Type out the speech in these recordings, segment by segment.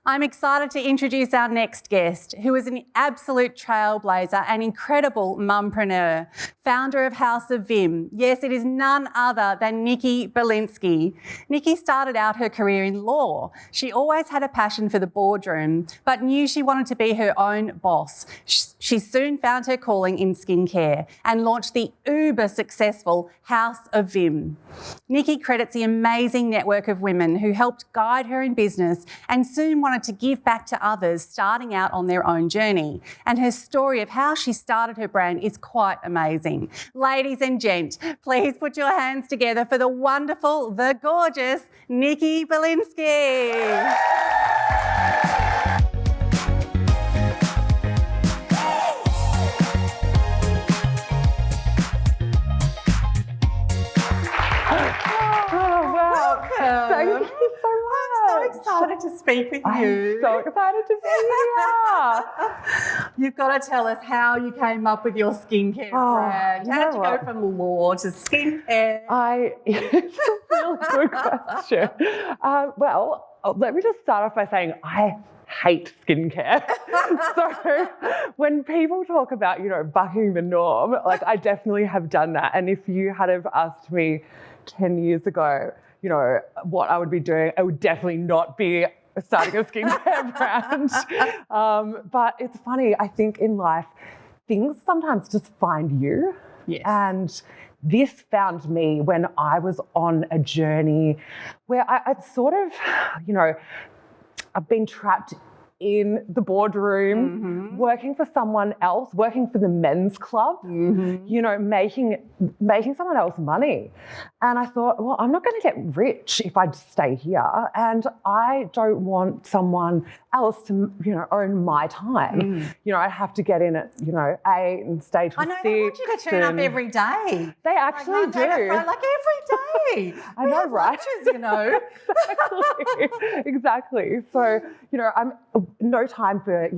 I'm excited to introduce our next guest, who is an absolute trailblazer and incredible mumpreneur, founder of House of Vim. Yes, it is none other than Nicci Bilinsky. Nicci started out her career in law. She always had a passion for the boardroom, but knew she wanted to be her own boss. She soon found her calling in skincare and launched the uber successful House of Vim. Nicci credits the amazing network of women who helped guide her in business and soon wanted to give back to others starting out on their own journey. And her story of how she started her brand is quite amazing. Ladies and gent, please put your hands together for the wonderful, the gorgeous Nicci Bilinsky. Thank you so much. I'm so excited to speak with you. I'm so excited to be here. You've got to tell us how you came up with your skincare brand. How did you go from law to skincare? It's a really good question. Let me just start off by saying I hate skincare. So when people talk about, bucking the norm, I definitely have done that. And if you had have asked me 10 years ago, what I would be doing, I would definitely not be starting a skincare brand. But it's funny, I think in life, things sometimes just find you. Yes. And this found me when I was on a journey where I'd sort of, I've been trapped in the boardroom, working for someone else, working for the men's club, making someone else money. And I thought, well, I'm not going to get rich if I just stay here. And I don't want someone else to, own my time. I have to get in at, 8 and stay till 6. I know, they want you to turn up every day. They actually do. Every day. I know, right? Lunches, Exactly. So, I'm no time for,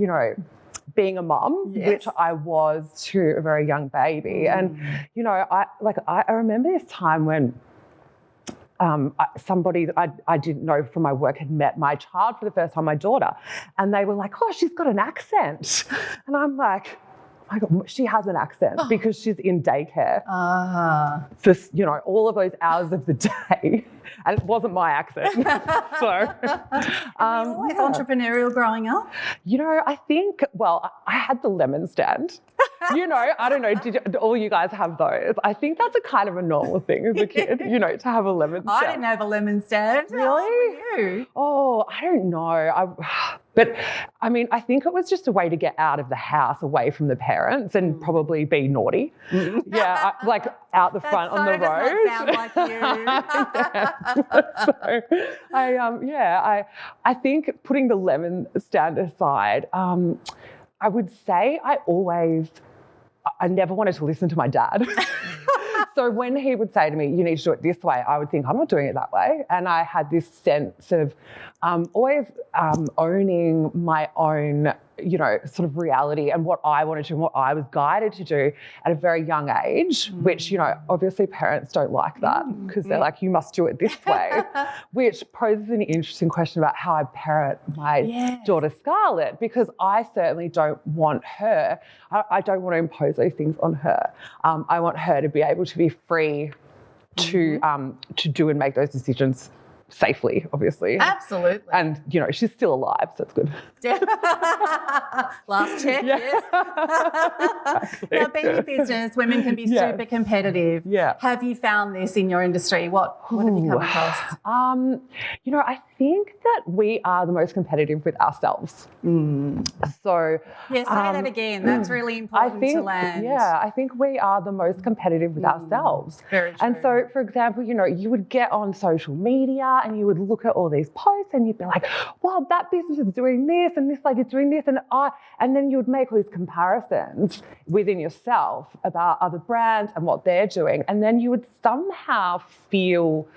being a mum, which I was to a very young baby. And, I remember this time when somebody that I didn't know from my work had met my child for the first time, my daughter, and they were like, oh, she's got an accent. And I'm like, oh my God, she has an accent because she's in daycare. For, all of those hours of the day. And it wasn't my accent. So, were you always entrepreneurial growing up? I think, I had the lemon stand. I don't know, did all you guys have those? I think that's a kind of a normal thing as a kid, to have a lemon stand. I didn't have a lemon stand. Really? How old were you? Oh, I don't know. I think it was just a way to get out of the house, away from the parents, and probably be naughty. Yeah, out the front on the road. That sound like you. So, I think putting the lemon stand aside, I would say I never wanted to listen to my dad. So when he would say to me, you need to do it this way, I would think, I'm not doing it that way. And I had this sense of always owning my own, sort of reality and what I wanted to and what I was guided to do at a very young age, which, obviously parents don't like that because they're like, you must do it this way, which poses an interesting question about how I parent my daughter Scarlett, because I certainly don't want her, I don't want to impose those things on her. I want her to be able to be free to do and make those decisions safely, obviously. Absolutely. And, she's still alive, so it's good. Last check, yes. Exactly. Now, being in business, women can be super competitive. Yeah. Have you found this in your industry? What have you come across? I think that we are the most competitive with ourselves. So say that again. That's really important to land. Yeah, I think we are the most competitive with ourselves. Very true. And so, for example, you would get on social media and you would look at all these posts and you'd be like, well, that business is doing this and this lady's doing this, and then you would make all these comparisons within yourself about other brands and what they're doing, and then you would somehow feel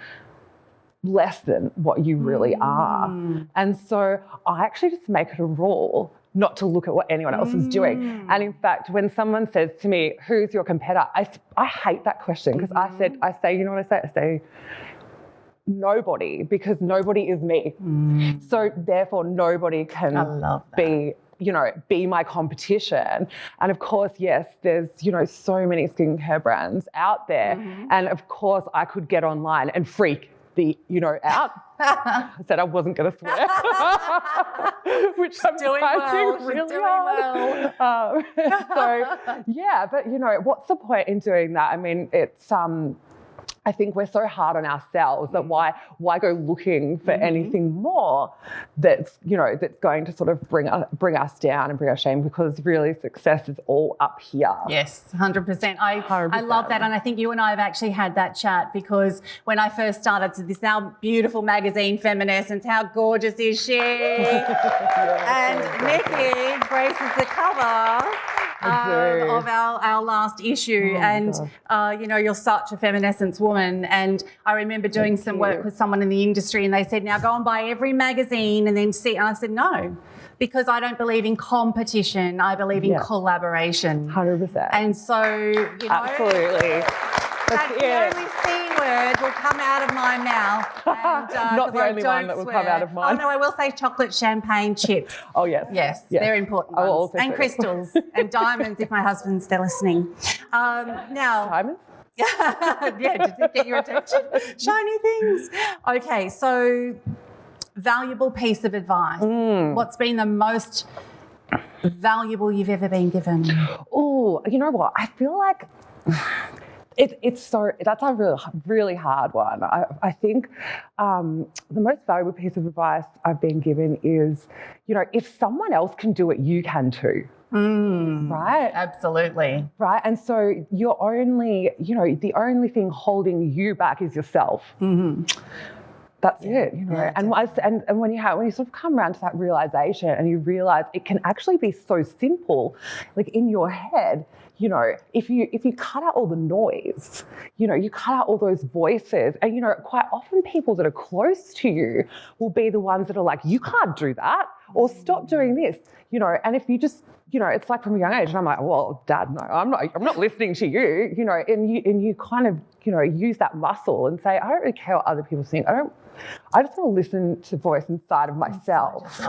less than what you really are. And so I actually just make it a rule not to look at what anyone else is doing. And in fact, when someone says to me, who's your competitor? I hate that question because I say, you know what I say? I say, nobody, because nobody is me. So therefore nobody can be my competition. And of course, yes, there's, so many skincare brands out there. And of course I could get online and freak out. I said I wasn't going to swear, which I'm doing trying really hard. But what's the point in doing that? I mean, it's I think we're so hard on ourselves that why go looking for anything more that's going to sort of bring us down and bring us shame, because really success is all up here. Yes, 100%. I love that, and I think you and I have actually had that chat, because when I first started to this now beautiful magazine, Feminescence, how gorgeous is she? And Nicci graces the cover of our last issue, you're such a Feminescence woman. And I remember doing some work with someone in the industry, and they said, now go and buy every magazine and then see. And I said, no, because I don't believe in competition. I believe in collaboration. 100%. And so, absolutely. That's the only C word will come out of my mouth. And, not the only one that will come out of mine. Oh, no, I will say chocolate, champagne, chips. Oh, yes. Yes, they're important ones. And crystals and diamonds, if my husband's still listening. Now, diamonds? Did it get your attention? Shiny things. Okay, so valuable piece of advice. What's been the most valuable you've ever been given? Oh, you know what? I feel like that's a really hard one. I think the most valuable piece of advice I've been given is, if someone else can do it, you can too. Right? Absolutely. Right. And so you're only, the only thing holding you back is yourself. That's it, And when you sort of come around to that realization and you realize it can actually be so simple, like in your head, if you cut out all the noise, you cut out all those voices, and quite often people that are close to you will be the ones that are like, you can't do that, or stop doing this, and if you just, it's like from a young age, and I'm like, well, Dad, no, I'm not listening to you, and you kind of, use that muscle and say, I don't really care what other people think. I just want to listen to the voice inside of myself,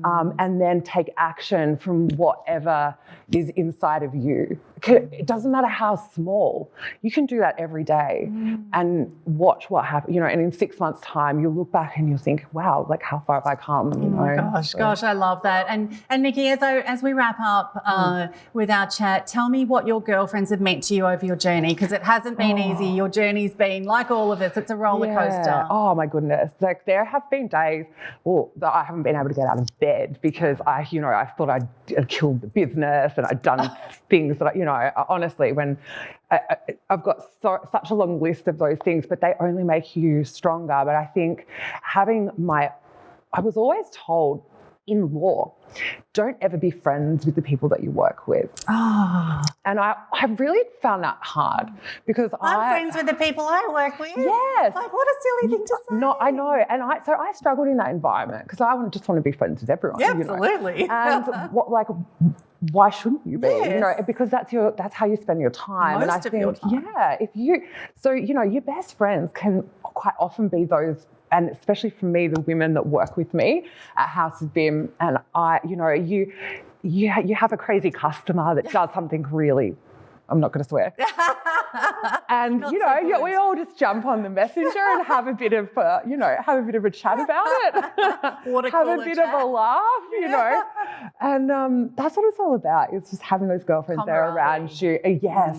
and then take action from whatever is inside of you. It doesn't matter how small. You can do that every day and watch what happens, and in 6 months' time, you'll look back and you'll think, wow, like how far have I come? Oh my gosh, I love that. And Nicci, as we wrap up with our chat, tell me what your girlfriends have meant to you over your journey, because it hasn't been easy. Your journey's been, like all of us, it's a roller coaster. Oh my goodness. Like there have been days that I haven't been able to get out of bed because I thought I'd killed the business and I'd done things that, honestly, when I've got such a long list of those things, but they only make you stronger. But I think I was always told in law, don't ever be friends with the people that you work with. And I really found that hard because I'm friends with the people I work with. Yes. Like, what a silly thing to say. No, I know. And so I struggled in that environment because I just want to be friends with everyone. Yeah, absolutely. And why shouldn't you be? Yes. Because that's how you spend your time. Most and I of think, your time. your best friends can quite often be those. And especially for me, the women that work with me at House of Bim, and you have a crazy customer that does something really, I'm not going to swear. And we all just jump on the messenger and have a bit of a chat about it. Have a bit of a laugh, And that's what it's all about. It's just having those girlfriends there around you. Yes.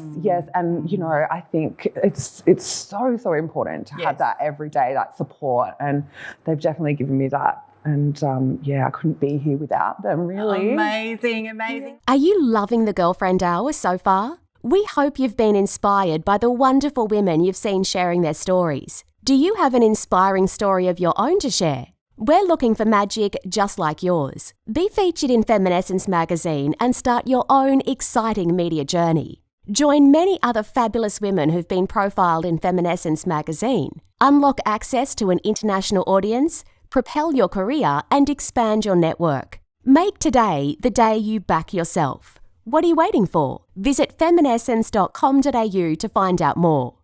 And I think it's so important to have that every day, that support, and they've definitely given me that. And I couldn't be here without them, really. Amazing. Are you loving the Girlfriend Hour so far? We hope you've been inspired by the wonderful women you've seen sharing their stories. Do you have an inspiring story of your own to share? We're looking for magic just like yours. Be featured in Feminescence magazine and start your own exciting media journey. Join many other fabulous women who've been profiled in Feminescence magazine. Unlock access to an international audience, propel your career and expand your network. Make today the day you back yourself. What are you waiting for? Visit feminescence.com.au to find out more.